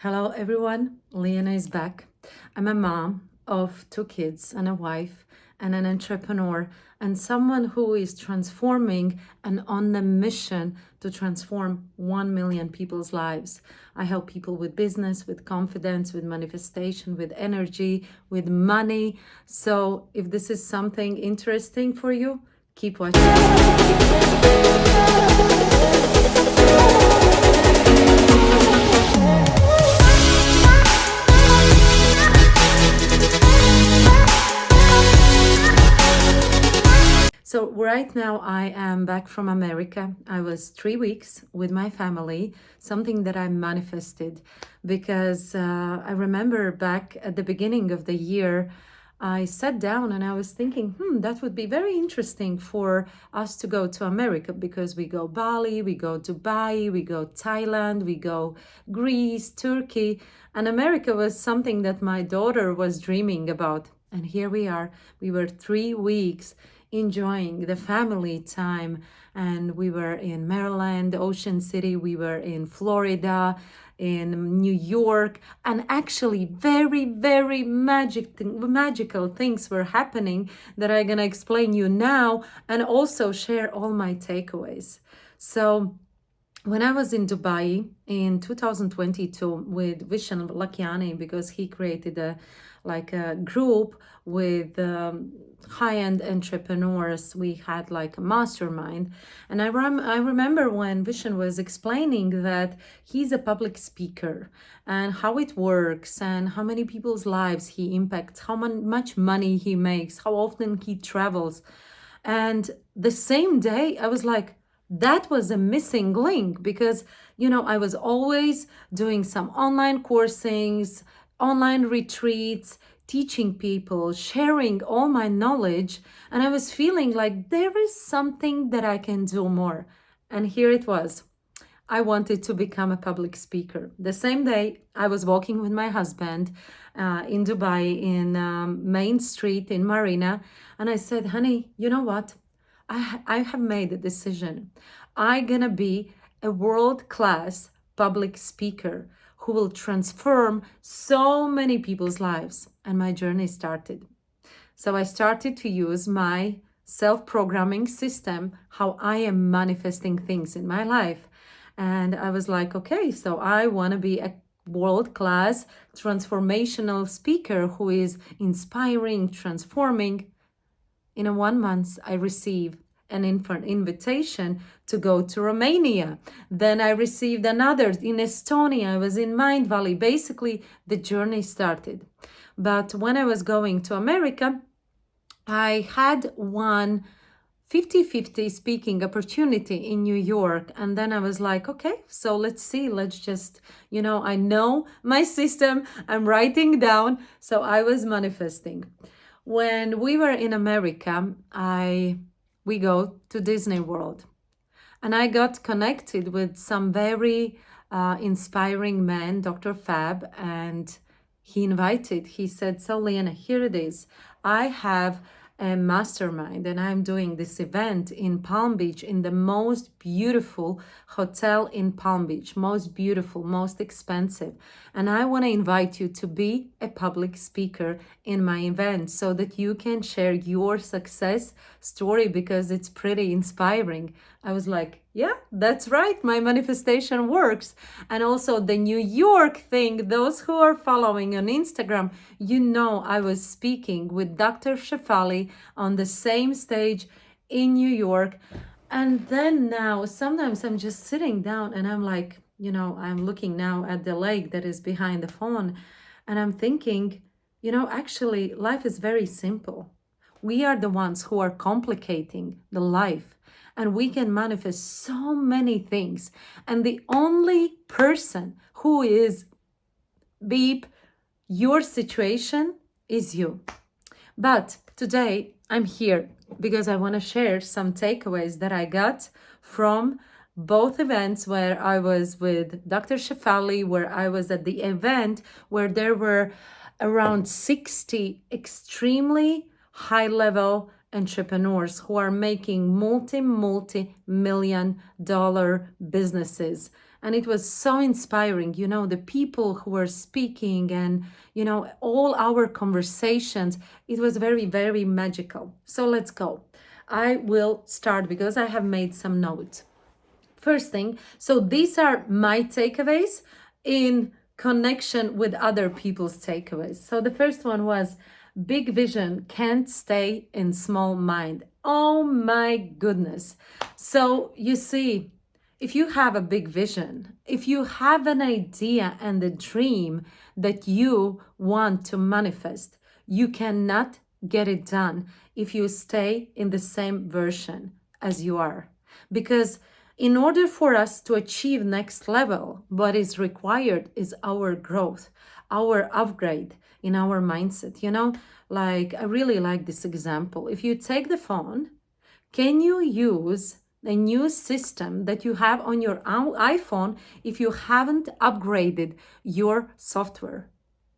Hello everyone, LIENE is back. I'm a mom of 2 kids and a wife and an entrepreneur and someone who is transforming and on a mission to transform 1 million people's lives. I help people with business, with confidence, with manifestation, with energy, with money. So if this is something interesting for you, keep watching. So right now I am back from America. I was 3 weeks with my family, something that I manifested because I remember back at the beginning of the year, I sat down and I was thinking, that would be very interesting for us to go to America because we go Bali, we go Dubai, we go Thailand, we go Greece, Turkey, and America was something that my daughter was dreaming about. And here we are. We were 3 weeks enjoying the family time, and we were in Maryland, Ocean City, we were in Florida, in New York, and actually very magical things were happening that I'm gonna explain you now and also share all my takeaways. So when I was in Dubai in 2022 with Vishen Lakiani, because he created a group with high-end entrepreneurs, we had like a mastermind. And I remember when Vishen was explaining that he's a public speaker and how it works and how many people's lives he impacts, how much money he makes, how often he travels. And the same day, I was like, that was a missing link because, I was always doing some online coursings, online retreats, teaching people, sharing all my knowledge. And I was feeling like there is something that I can do more. And here it was. I wanted to become a public speaker. The same day, I was walking with my husband in Dubai in Main Street in Marina. And I said, honey, you know what? I have made a decision. I'm gonna be a world-class public speaker who will transform so many people's lives. And my journey started. So I started to use my self-programming system, how I am manifesting things in my life. And I was like, okay, so I want to be a world-class transformational speaker who is inspiring, transforming. In 1 month, I received an invitation to go to Romania. Then I received another in Estonia. I was in Mind Valley. Basically, the journey started. But when I was going to America, I had one 50-50 speaking opportunity in New York. And then I was like, okay, so let's see. Let's just, I know my system. I'm writing down. So I was manifesting. When we were in America, we go to Disney World. And I got connected with some very inspiring man, Dr. Fab, and he said, so LIENE, here it is. I have a mastermind and I'm doing this event in Palm Beach in the most beautiful hotel in Palm Beach, most beautiful, most expensive. And I want to invite you to be a public speaker in my event so that you can share your success story because it's pretty inspiring. I was like, yeah, that's right. My manifestation works. And also the New York thing, those who are following on Instagram, I was speaking with Dr. Shefali on the same stage in New York. And then now, sometimes I'm just sitting down and I'm like, I'm looking now at the lake that is behind the phone. And I'm thinking, actually, life is very simple. We are the ones who are complicating the life. And we can manifest so many things. And the only person who is your situation is you. But today I'm here because I want to share some takeaways that I got from both events where I was with Dr. Shefali, where I was at the event where there were around 60 extremely high-level entrepreneurs who are making multi-million dollar businesses. And it was so inspiring, the people who were speaking and, all our conversations. It was very, very magical. So let's go. I will start because I have made some notes. First thing, so these are my takeaways in connection with other people's takeaways. So the first one was big vision can't stay in small mind. Oh my goodness. So you see, if you have a big vision, if you have an idea and a dream that you want to manifest, you cannot get it done if you stay in the same version as you are. Because in order for us to achieve next level, what is required is our growth, our upgrade in our mindset. Like I really like this example. If you take the phone, can you use a new system that you have on your iPhone if you haven't upgraded your software?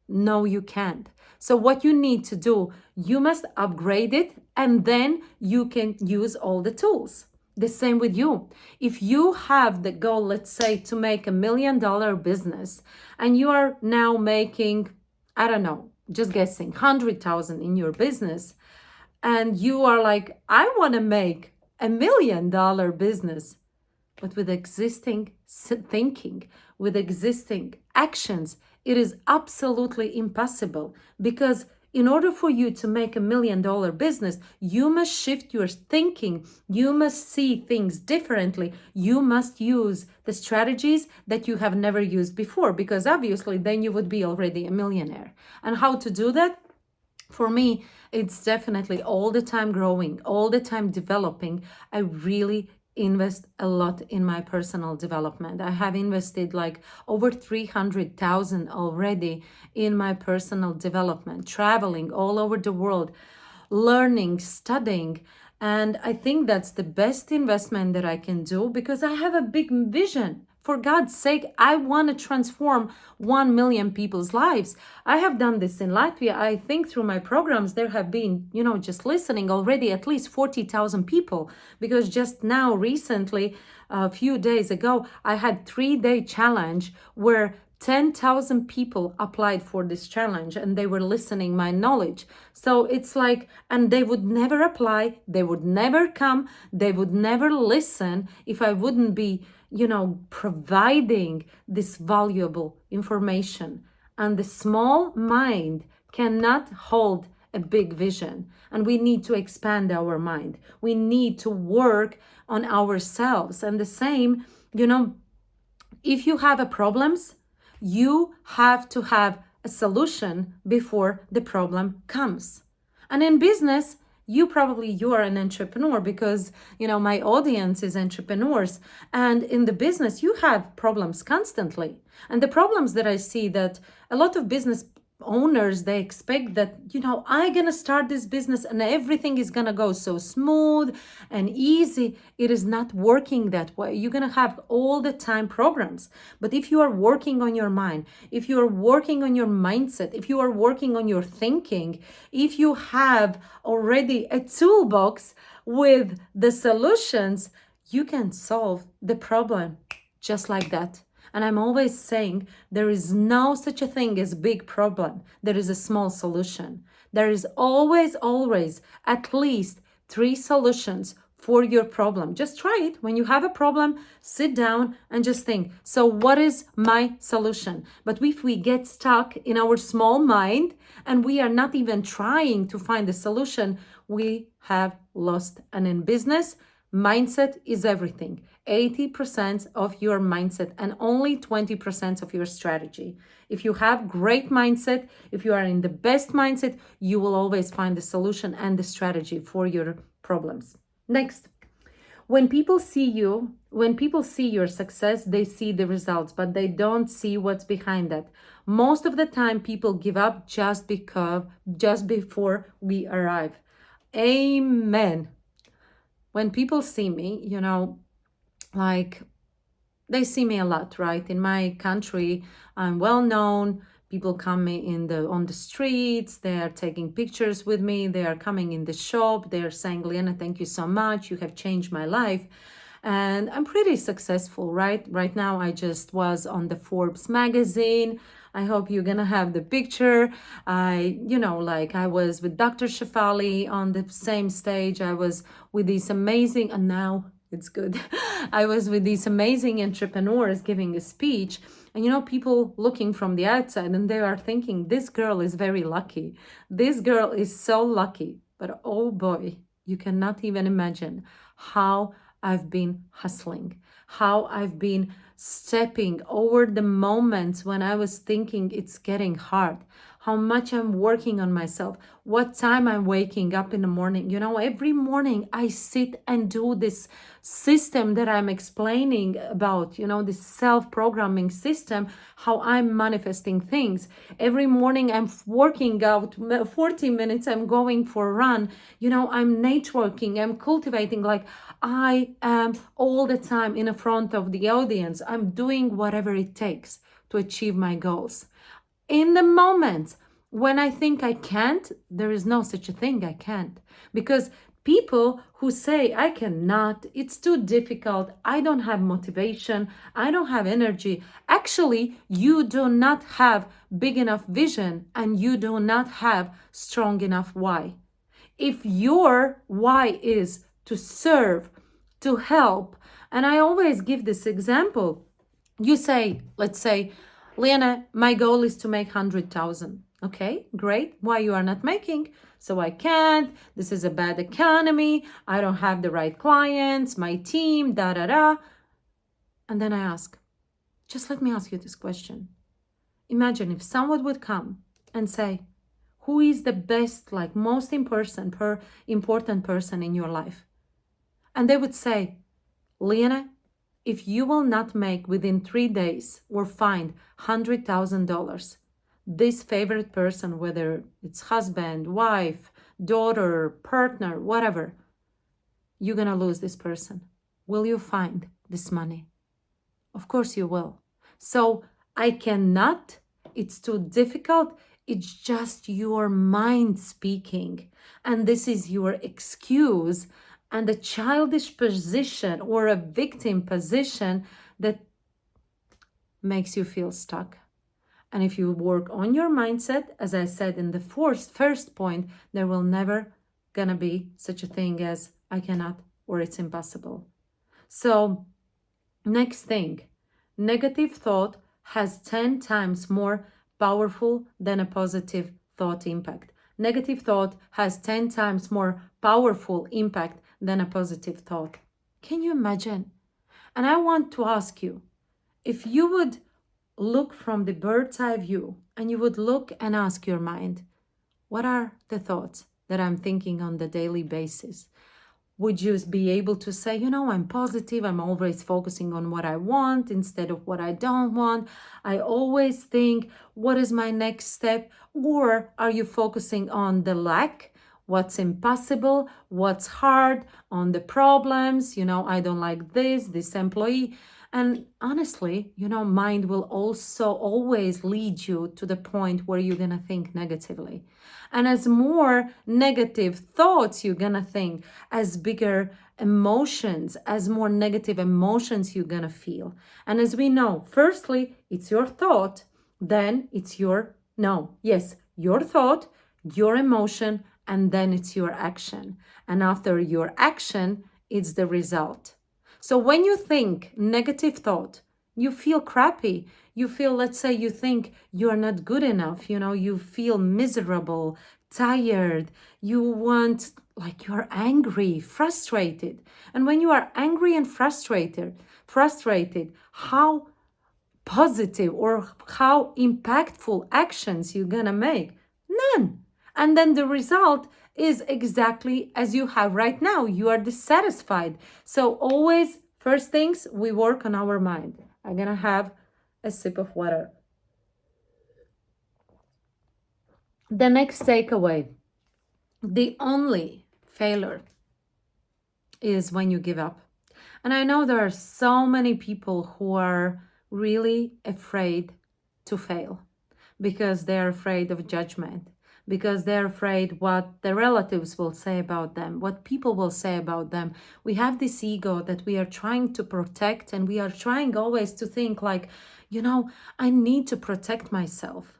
No, you can't. So what you need to do, you must upgrade it and then you can use all the tools. The same with you. If you have the goal, let's say, to make $1 million business and you are now making, I don't know, just guessing, 100,000 in your business, and you are like, I want to make $1 million business, but with existing thinking, with existing actions, it is absolutely impossible. Because in order for you to make $1 million business, you must shift your thinking. You must see things differently. You must use the strategies that you have never used before, because obviously then you would be already a millionaire. And how to do that? For me, it's definitely all the time growing, all the time developing. I really invest a lot in my personal development. I have invested like over 300,000 already in my personal development, traveling all over the world, learning, studying. And I think that's the best investment that I can do because I have a big vision. For God's sake, I want to transform 1 million people's lives. I have done this in Latvia. I think through my programs, there have been, just listening already at least 40,000 people. Because just now, recently, a few days ago, I had 3-day challenge where 10,000 people applied for this challenge and they were listening my knowledge. So it's like, and they would never apply, they would never come, they would never listen if I wouldn't be, providing this valuable information. And the small mind cannot hold a big vision. And we need to expand our mind. We need to work on ourselves. And the same, if you have a problems, you have to have a solution before the problem comes. And in business, you are an entrepreneur because, my audience is entrepreneurs. And in the business, you have problems constantly. And the problems that I see that a lot of business owners, they expect that, I'm going to start this business and everything is going to go so smooth and easy. It is not working that way. You're going to have all the time programs. But if you are working on your mind, if you are working on your mindset, if you are working on your thinking, if you have already a toolbox with the solutions, you can solve the problem just like that. And I'm always saying there is no such a thing as big problem. There is a small solution. There is always at least 3 solutions for your problem. Just try it. When you have a problem, sit down and just think, so what is my solution? But if we get stuck in our small mind and we are not even trying to find a solution, we have lost. And in business, mindset is everything. 80% of your mindset and only 20% of your strategy. If you have great mindset, if you are in the best mindset, you will always find the solution and the strategy for your problems. Next, when people see your success, they see the results, but they don't see what's behind that. Most of the time, people give up just before we arrive. Amen. When people see me, like they see me a lot, right? In my country, I'm well known. People come on the streets, they are taking pictures with me, they are coming in the shop, they are saying, Liena, thank you so much, you have changed my life. and I'm pretty successful, right? Right now, I just was on the Forbes magazine. I hope you're gonna have the picture. Like I was with Dr. Shefali on the same stage. I was with these amazing, and now it's good. I was with these amazing entrepreneurs giving a speech, and people looking from the outside and they are thinking, this girl is very lucky. This girl is so lucky. But oh boy, you cannot even imagine how I've been hustling, how I've been stepping over the moments when I was thinking it's getting hard, how much I'm working on myself, what time I'm waking up in the morning. Every morning I sit and do this system that I'm explaining about, this self-programming system, how I'm manifesting things. Every morning I'm working out 40 minutes, I'm going for a run, I'm networking, I'm cultivating, like I am all the time in front of the audience. I'm doing whatever it takes to achieve my goals. In the moments when I think I can't, there is no such a thing I can't. Because people who say, I cannot, it's too difficult, I don't have motivation, I don't have energy, actually, you do not have big enough vision and you do not have strong enough why. If your why is to serve, to help, and I always give this example, you say, let's say, Liena, my goal is to make 100,000. Okay, great. Why you are not making? So I can't. This is a bad economy. I don't have the right clients, my team, da da da. And then I ask, just let me ask you this question. Imagine if someone would come and say, who is the best, like most important person in your life? And they would say, Liena, if you will not make within 3 days or find $100,000, this favorite person, whether it's husband, wife, daughter, partner, whatever, you're gonna lose this person. Will you find this money? Of course you will. So I cannot, it's too difficult. It's just your mind speaking. And this is your excuse and a childish position or a victim position that makes you feel stuck. And if you work on your mindset, as I said in the first point, there will never gonna be such a thing as I cannot or it's impossible. So next thing, negative thought has 10 times more powerful than a positive thought impact. Negative thought has 10 times more powerful impact than a positive thought. Can you imagine? And I want to ask you, if you would look from the bird's eye view and you would look and ask your mind, what are the thoughts that I'm thinking on the daily basis? Would you be able to say, I'm positive, I'm always focusing on what I want instead of what I don't want. I always think, what is my next step? Or are you focusing on the lack, what's impossible, what's hard, on the problems, I don't like this employee. And honestly, mind will also always lead you to the point where you're going to think negatively. And as more negative thoughts you're going to think, as bigger emotions, as more negative emotions you're going to feel. And as we know, firstly, it's your thought, then it's your thought, your emotion, and then it's your action. And after your action, it's the result. So when you think negative thought, you feel crappy. You feel, let's say you think you're not good enough, you feel miserable, tired, you're angry, frustrated. And when you are angry and frustrated, how positive or how impactful actions you're gonna make? None. And then the result is exactly as you have right now. You are dissatisfied. So always, first things, we work on our mind. I'm gonna have a sip of water. The next takeaway, the only failure is when you give up. And I know there are so many people who are really afraid to fail because they're afraid of judgment, because they're afraid what their relatives will say about them, what people will say about them. We have this ego that we are trying to protect, and we are trying always to think like, I need to protect myself.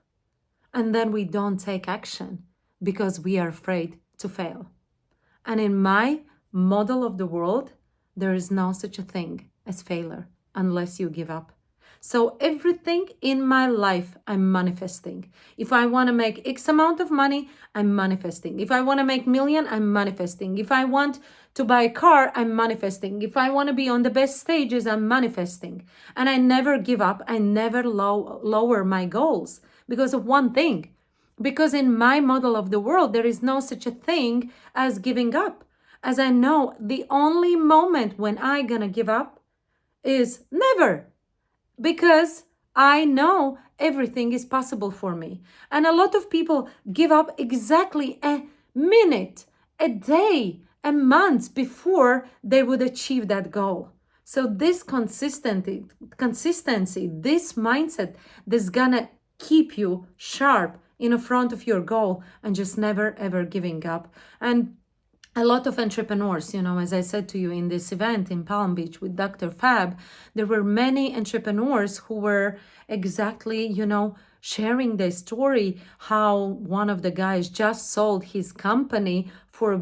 And then we don't take action because we are afraid to fail. And in my model of the world, there is no such a thing as failure unless you give up. So everything in my life, I'm manifesting. If I want to make X amount of money, I'm manifesting. If I want to make million, I'm manifesting. If I want to buy a car, I'm manifesting. If I want to be on the best stages, I'm manifesting. And I never give up. I never lower my goals because of one thing. Because in my model of the world, there is no such a thing as giving up. As I know, the only moment when I'm gonna give up is never. Because I know everything is possible for me. And a lot of people give up exactly a minute, a day, a month before they would achieve that goal. So this consistency, this mindset that's gonna keep you sharp in front of your goal and just never ever giving up. And a lot of entrepreneurs, as I said to you in this event in Palm Beach with Dr. Fab, there were many entrepreneurs who were exactly, sharing their story, how one of the guys just sold his company for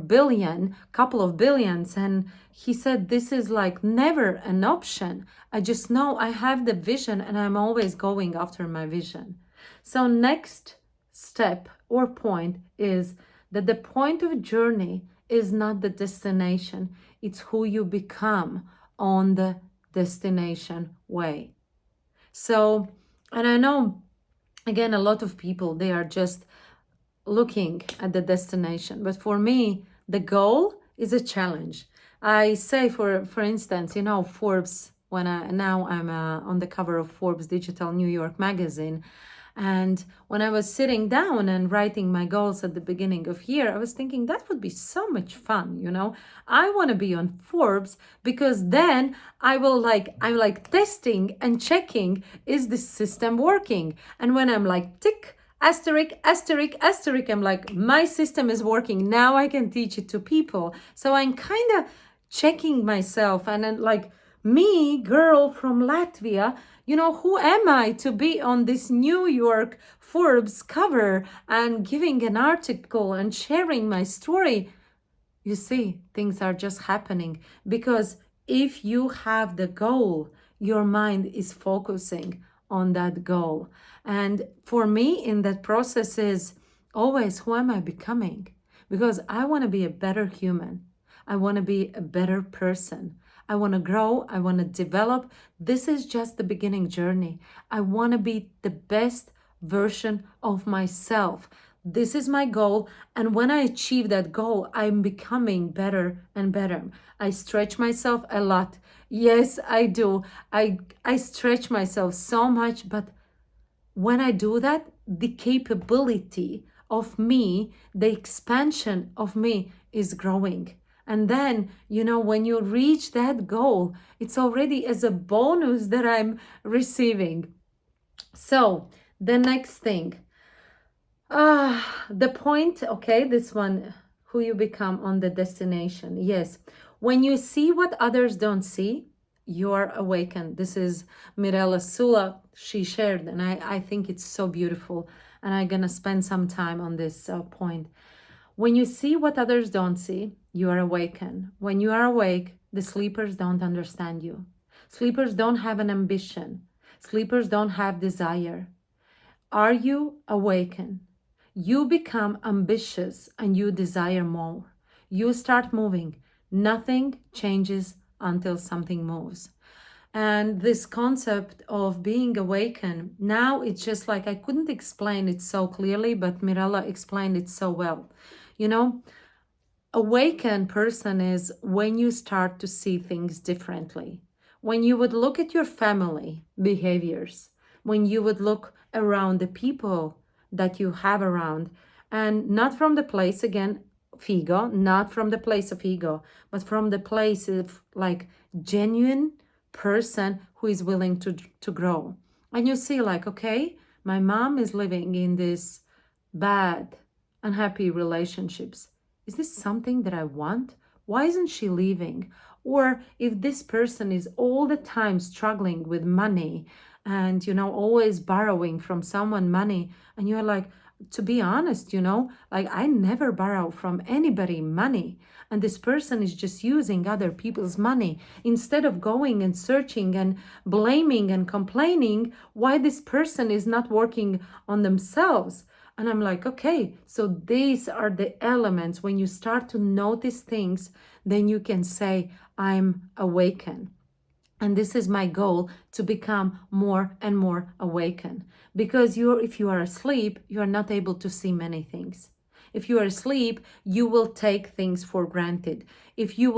couple of billions. And he said, this is like never an option. I just know I have the vision and I'm always going after my vision. So next step or point is that the point of journey is not the destination. It's who you become on the destination way. So, and I know, again, a lot of people, they are just looking at the destination. But for me, the goal is a challenge. I say, for instance, Forbes, now I'm on the cover of Forbes Digital New York magazine. And when I was sitting down and writing my goals at the beginning of year, I was thinking that would be so much fun, I want to be on Forbes because then I'm like testing and checking, is this system working? And when I'm like tick, asterisk, asterisk, asterisk, I'm like, my system is working. Now I can teach it to people. So I'm kind of checking myself and then like, me, girl from Latvia, who am I to be on this New York Forbes cover and giving an article and sharing my story? You see, things are just happening because if you have the goal, your mind is focusing on that goal. And for me, in that process is always, who am I becoming? Because I want to be a better human. I want to be a better person. I want to grow. I want to develop. This is just the beginning journey. I want to be the best version of myself. This is my goal. And when I achieve that goal, I'm becoming better and better. I stretch myself a lot. Yes, I do. I stretch myself so much. But when I do that, the capability of me, the expansion of me is growing. And then, when you reach that goal, it's already as a bonus that I'm receiving. So the next thing, the point, okay, this one, who you become on the destination. Yes, when you see what others don't see, you are awakened. This is Mirella Sula. She shared, and I think it's so beautiful. And I'm going to spend some time on this point. When you see what others don't see, you are awakened. When you are awake, the sleepers don't understand you. Sleepers don't have an ambition. Sleepers don't have desire. Are you awakened? You become ambitious and you desire more. You start moving. Nothing changes until something moves. And this concept of being awakened, now it's just like I couldn't explain it so clearly, but Mirella explained it so well. Awakened person is when you start to see things differently. When you would look at your family behaviors, when you would look around the people that you have around, and not from the place, again, of ego, not from the place of ego, but from the place of like genuine person who is willing to grow. And you see like, okay, my mom is living in this bad unhappy relationships. Is this something that I want? Why isn't she leaving? Or if this person is all the time struggling with money and, always borrowing from someone money, and you're like, to be honest, like I never borrow from anybody money. And this person is just using other people's money instead of going and searching and blaming and complaining why this person is not working on themselves. And I'm like, okay, so these are the elements. When you start to notice things, then you can say, I'm awakened. And this is my goal, to become more and more awakened. Because if you are asleep, you are not able to see many things. If you are asleep, you will take things for granted. If you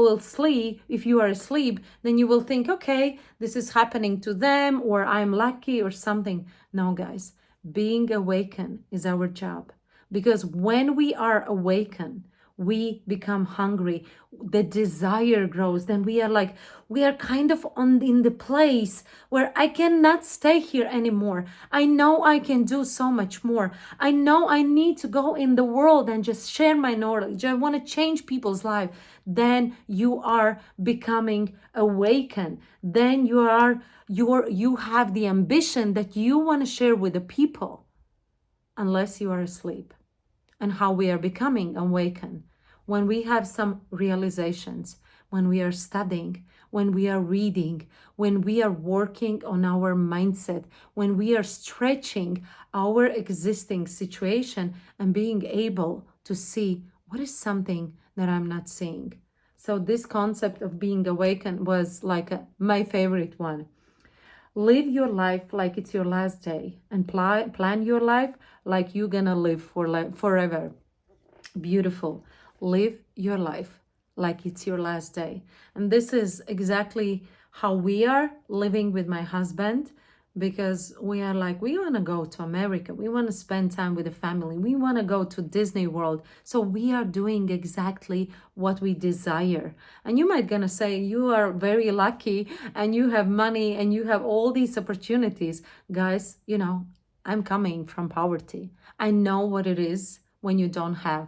are asleep, then you will think, okay, this is happening to them, or I'm lucky or something. No, guys, being awakened is our job. Because when we are awakened, we become hungry, the desire grows, then we are kind of in the place where I cannot stay here anymore. I know I can do so much more. I know I need to go in the world and just share my knowledge. I want to change people's lives. Then you are becoming awakened. Then you have the ambition that you want to share with the people, unless you are asleep. And how we are becoming awakened: when we have some realizations, when we are studying, when we are reading, when we are working on our mindset, when we are stretching our existing situation and being able to see what is something that I'm not seeing. So this concept of being awakened was like my favorite one. Live your life like it's your last day, and plan your life like you're gonna live forever. Beautiful. Live your life like it's your last day. And this is exactly how we are living with my husband, because we are like, we want to go to America. We want to spend time with the family. We want to go to Disney World. So we are doing exactly what we desire. And you might gonna say, you are very lucky and you have money and you have all these opportunities. Guys, I'm coming from poverty. I know what it is when you don't have.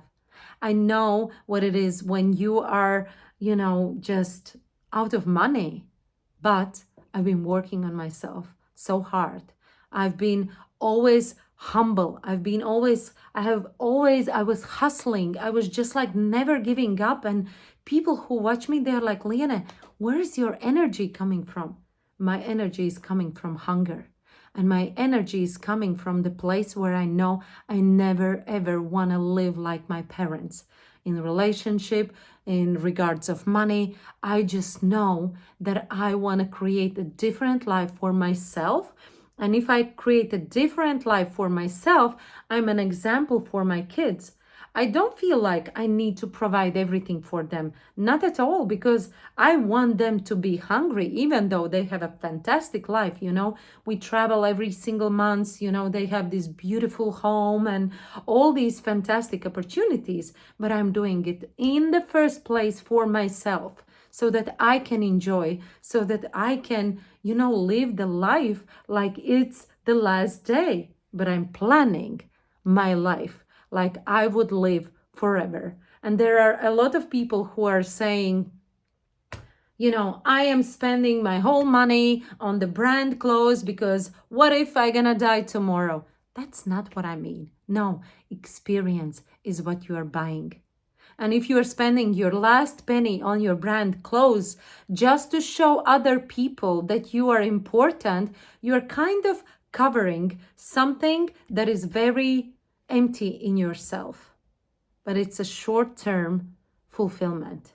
I know what it is when you are, just out of money. But I've been working on myself so hard. I've been always humble. I was hustling. I was just like never giving up. And people who watch me, they're like, Liene, where is your energy coming from? My energy is coming from hunger. And my energy is coming from the place where I know I never ever want to live like my parents. In relationship, in regards of money, I just know that I want to create a different life for myself. And if I create a different life for myself, I'm an example for my kids. I don't feel like I need to provide everything for them. Not at all, because I want them to be hungry, even though they have a fantastic life. We travel every single month, they have this beautiful home and all these fantastic opportunities. But I'm doing it in the first place for myself, so that I can enjoy, so that I can, live the life like it's the last day. But I'm planning my life like I would live forever. And there are a lot of people who are saying, I am spending my whole money on the brand clothes because what if I'm gonna die tomorrow? That's not what I mean. No, experience is what you are buying. And if you are spending your last penny on your brand clothes just to show other people that you are important, you're kind of covering something that is very empty in yourself. But it's a short-term fulfillment.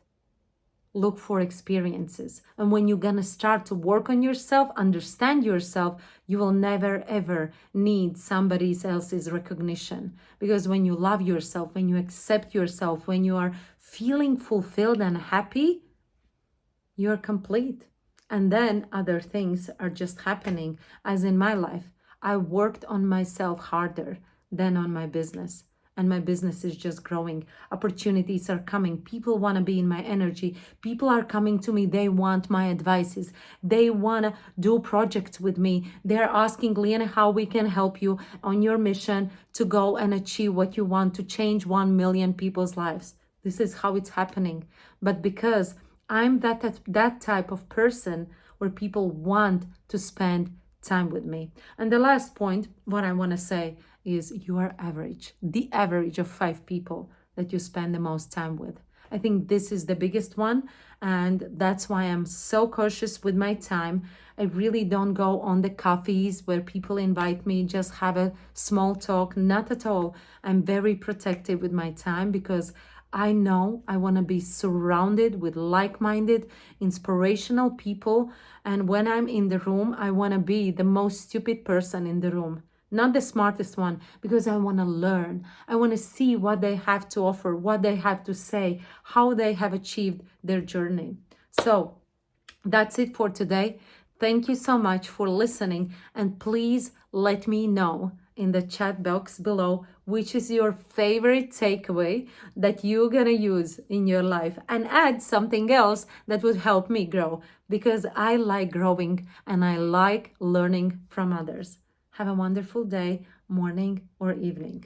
Look for experiences. And when you're gonna start to work on yourself, understand yourself, you will never ever need somebody else's recognition. Because when you love yourself, when you accept yourself, when you are feeling fulfilled and happy, you're complete. And then other things are just happening. As in my life, I worked on myself harder than on my business. and my business is just growing. Opportunities are coming. People want to be in my energy. People are coming to me. They want my advices. They want to do projects with me. They're asking, Liene, how we can help you on your mission to go and achieve what you want, to change 1 million people's lives. This is how it's happening. But because I'm that type of person where people want to spend time with me. And the last point, what I want to say is you are average, the average of 5 people that you spend the most time with. I think this is the biggest one, and that's why I'm so cautious with my time. I really don't go on the coffees where people invite me, just have a small talk, not at all. I'm very protective with my time because I know I want to be surrounded with like-minded, inspirational people. And when I'm in the room, I want to be the most stupid person in the room, not the smartest one, because I want to learn. I want to see what they have to offer, what they have to say, how they have achieved their journey. So that's it for today. Thank you so much for listening, and please let me know in the chat box below which is your favorite takeaway that you're gonna use in your life, and add something else that would help me grow, because I like growing and I like learning from others. Have a wonderful day, morning or evening.